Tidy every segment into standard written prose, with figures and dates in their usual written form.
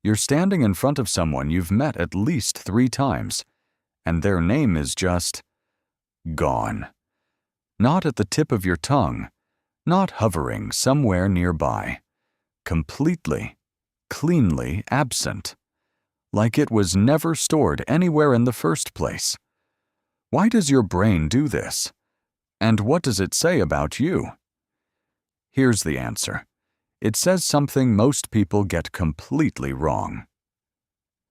You're standing in front of someone you've met at least 3 times, and their name is just gone. Not at the tip of your tongue, not hovering somewhere nearby. Completely, cleanly absent. Like it was never stored anywhere in the first place. Why does your brain do this? And what does it say about you? Here's the answer. It says something most people get completely wrong.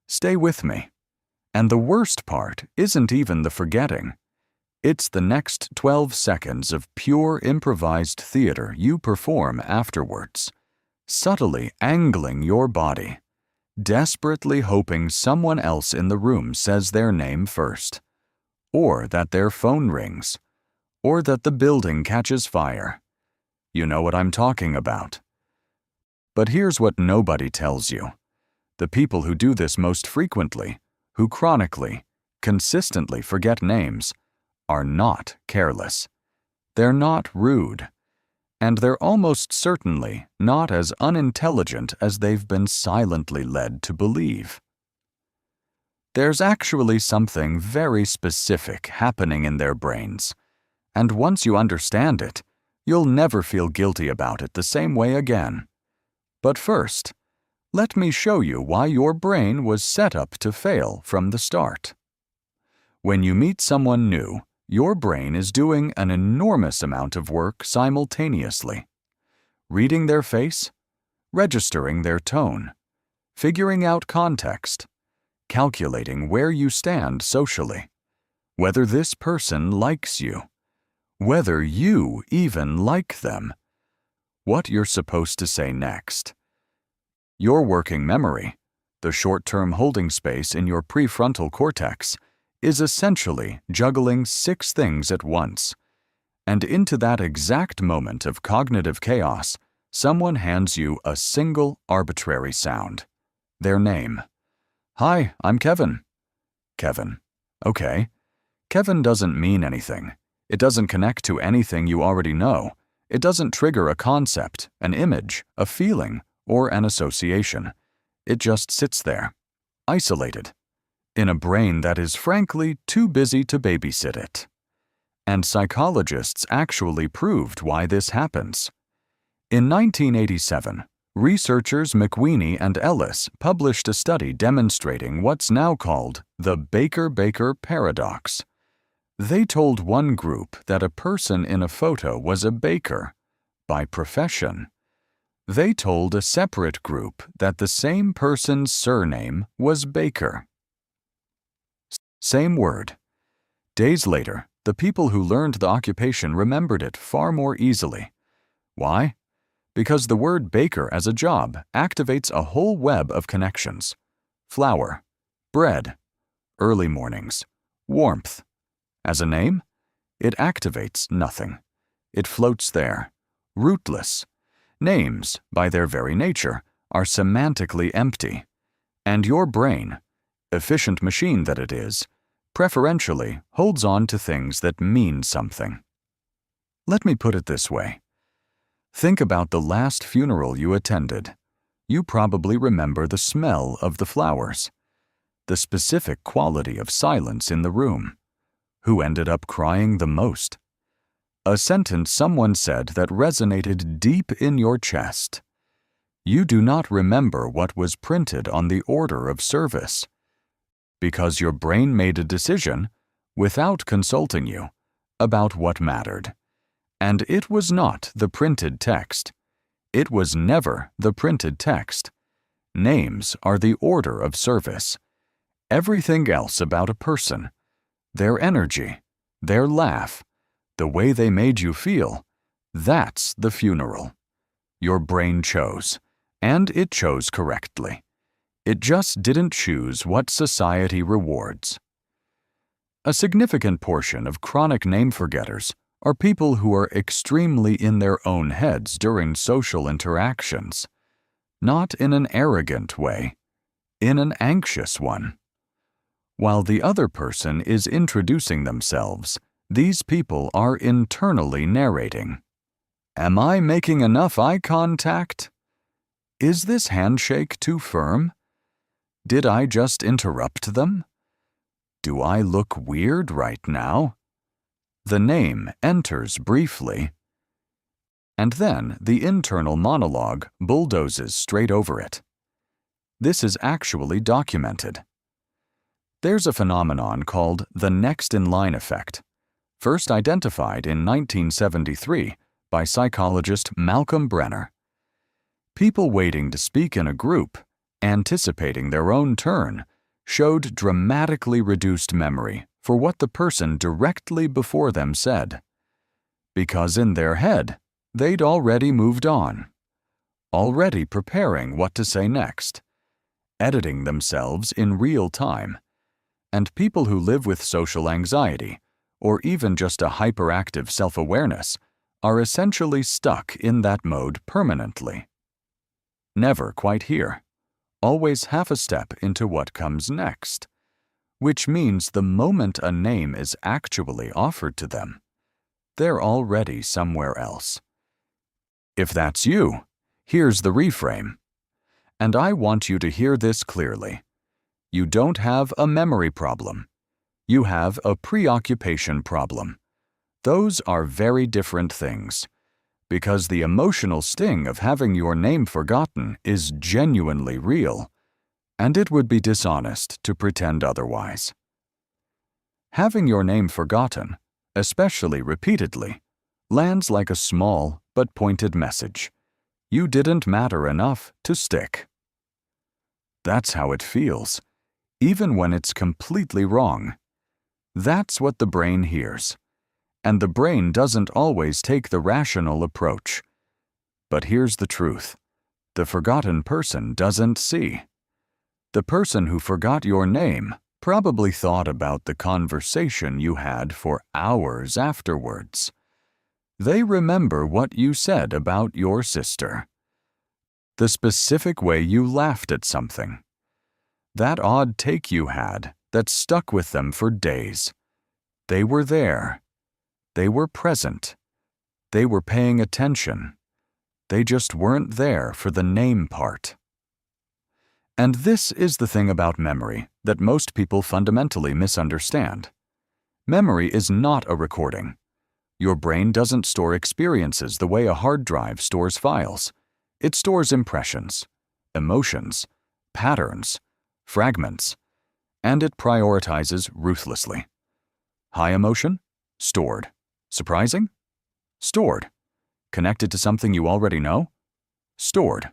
Stay with me. And the worst part isn't even the forgetting. It's the next 12 seconds of pure improvised theater you perform afterwards, subtly angling your body, desperately hoping someone else in the room says their name first, or that their phone rings, or that the building catches fire. You know what I'm talking about. But here's what nobody tells you. The people who do this most frequently, who chronically, consistently forget names, are not careless. They're not rude. And they're almost certainly not as unintelligent as they've been silently led to believe. There's actually something very specific happening in their brains, and once you understand it, you'll never feel guilty about it the same way again. But first, let me show you why your brain was set up to fail from the start. When you meet someone new, your brain is doing an enormous amount of work simultaneously. Reading their face, registering their tone, figuring out context, calculating where you stand socially, whether this person likes you, whether you even like them, what you're supposed to say next. Your working memory, the short-term holding space in your prefrontal cortex, is essentially juggling 6 things at once. And into that exact moment of cognitive chaos, someone hands you a single arbitrary sound. Their name. Hi, I'm Kevin. Kevin. Okay. Kevin doesn't mean anything. It doesn't connect to anything you already know. It doesn't trigger a concept, an image, a feeling, or an association. It just sits there, isolated, in a brain that is frankly too busy to babysit it. And psychologists actually proved why this happens. In 1987, researchers McWeeny and Ellis published a study demonstrating what's now called the Baker-Baker paradox. They told one group that a person in a photo was a baker, by profession. They told a separate group that the same person's surname was Baker. Same word. Days later, the people who learned the occupation remembered it far more easily. Why? Because the word baker as a job activates a whole web of connections. Flour, bread, early mornings, warmth. As a name, it activates nothing. It floats there, rootless. Names, by their very nature, are semantically empty. And your brain, efficient machine that it is, preferentially holds on to things that mean something. Let me put it this way. Think about the last funeral you attended. You probably remember the smell of the flowers, the specific quality of silence in the room. Who ended up crying the most? A sentence someone said that resonated deep in your chest. You do not remember what was printed on the order of service, because your brain made a decision, without consulting you, about what mattered. And it was not the printed text. It was never the printed text. Names are the order of service. Everything else about a person, their energy, their laugh, the way they made you feel, that's the funeral. Your brain chose, and it chose correctly. It just didn't choose what society rewards. A significant portion of chronic name forgetters are people who are extremely in their own heads during social interactions, not in an arrogant way, in an anxious one. While the other person is introducing themselves, these people are internally narrating. Am I making enough eye contact? Is this handshake too firm? Did I just interrupt them? Do I look weird right now? The name enters briefly, and then the internal monologue bulldozes straight over it. This is actually documented. There's a phenomenon called the next-in-line effect, first identified in 1973 by psychologist Malcolm Brenner. People waiting to speak in a group, anticipating their own turn, showed dramatically reduced memory for what the person directly before them said, because in their head, they'd already moved on, already preparing what to say next, editing themselves in real time. And people who live with social anxiety, or even just a hyperactive self-awareness, are essentially stuck in that mode permanently. Never quite here, always half a step into what comes next, which means the moment a name is actually offered to them, they're already somewhere else. If that's you, here's the reframe. And I want you to hear this clearly. You don't have a memory problem. You have a preoccupation problem. Those are very different things, because the emotional sting of having your name forgotten is genuinely real, and it would be dishonest to pretend otherwise. Having your name forgotten, especially repeatedly, lands like a small but pointed message. You didn't matter enough to stick. That's how it feels, even when it's completely wrong. That's what the brain hears. And the brain doesn't always take the rational approach. But here's the truth. The forgotten person doesn't see. The person who forgot your name probably thought about the conversation you had for hours afterwards. They remember what you said about your sister. The specific way you laughed at something. That odd take you had that stuck with them for days. They were there. They were present. They were paying attention. They just weren't there for the name part. And this is the thing about memory that most people fundamentally misunderstand. Memory is not a recording. Your brain doesn't store experiences the way a hard drive stores files. It stores impressions, emotions, patterns, fragments, and it prioritizes ruthlessly. High emotion? Stored. Surprising? Stored. Connected to something you already know? Stored.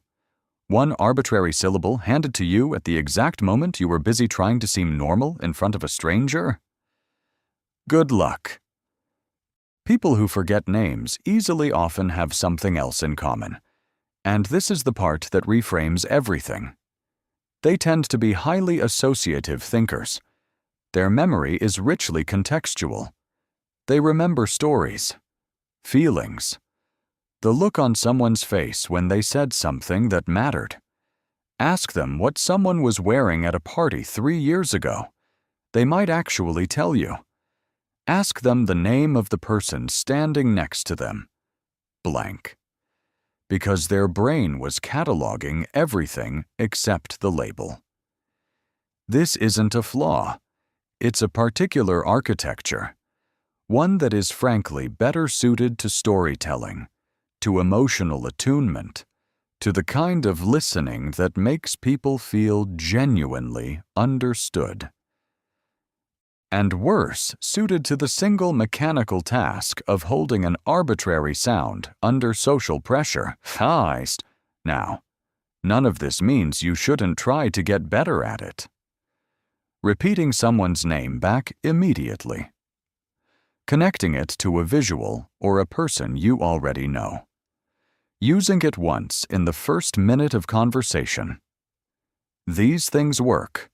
One arbitrary syllable handed to you at the exact moment you were busy trying to seem normal in front of a stranger? Good luck. People who forget names easily often have something else in common, and this is the part that reframes everything. They tend to be highly associative thinkers. Their memory is richly contextual. They remember stories, feelings, the look on someone's face when they said something that mattered. Ask them what someone was wearing at a party 3 years ago. They might actually tell you. Ask them the name of the person standing next to them. Blank. Because their brain was cataloging everything except the label. This isn't a flaw. It's a particular architecture. One that is frankly better suited to storytelling, to emotional attunement, to the kind of listening that makes people feel genuinely understood. And worse, suited to the single mechanical task of holding an arbitrary sound under social pressure. Now, none of this means you shouldn't try to get better at it. Repeating someone's name back immediately. Connecting it to a visual or a person you already know. Using it once in the first minute of conversation. These things work.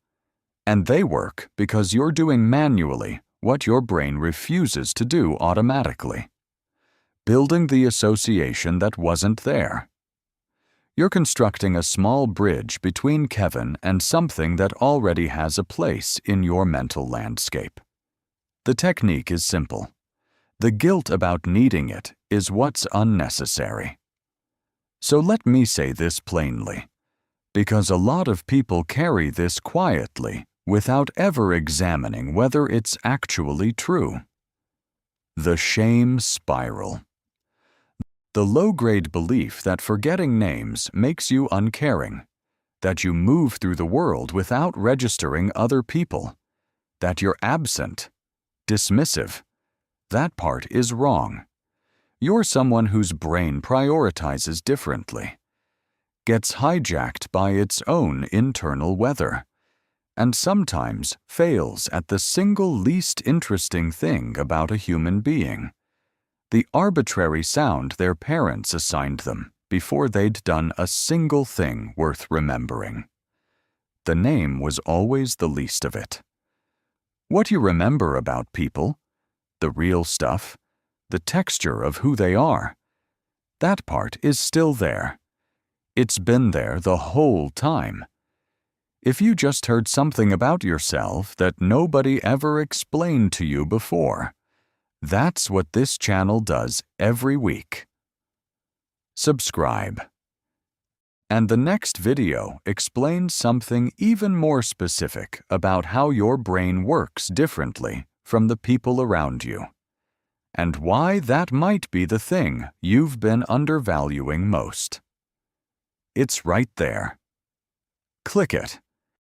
And they work because you're doing manually what your brain refuses to do automatically. Building the association that wasn't there. You're constructing a small bridge between Kevin and something that already has a place in your mental landscape. The technique is simple. The guilt about needing it is what's unnecessary. So let me say this plainly. because a lot of people carry this quietly without ever examining whether it's actually true. The shame spiral. The low-grade belief that forgetting names makes you uncaring, that you move through the world without registering other people, that you're absent, dismissive. That part is wrong. You're someone whose brain prioritizes differently, gets hijacked by its own internal weather, and sometimes fails at the single least interesting thing about a human being, the arbitrary sound their parents assigned them before they'd done a single thing worth remembering. The name was always the least of it. What you remember about people, the real stuff, the texture of who they are, that part is still there. It's been there the whole time. If you just heard something about yourself that nobody ever explained to you before, that's what this channel does every week. Subscribe. And the next video explains something even more specific about how your brain works differently from the people around you, and why that might be the thing you've been undervaluing most. It's right there. Click it.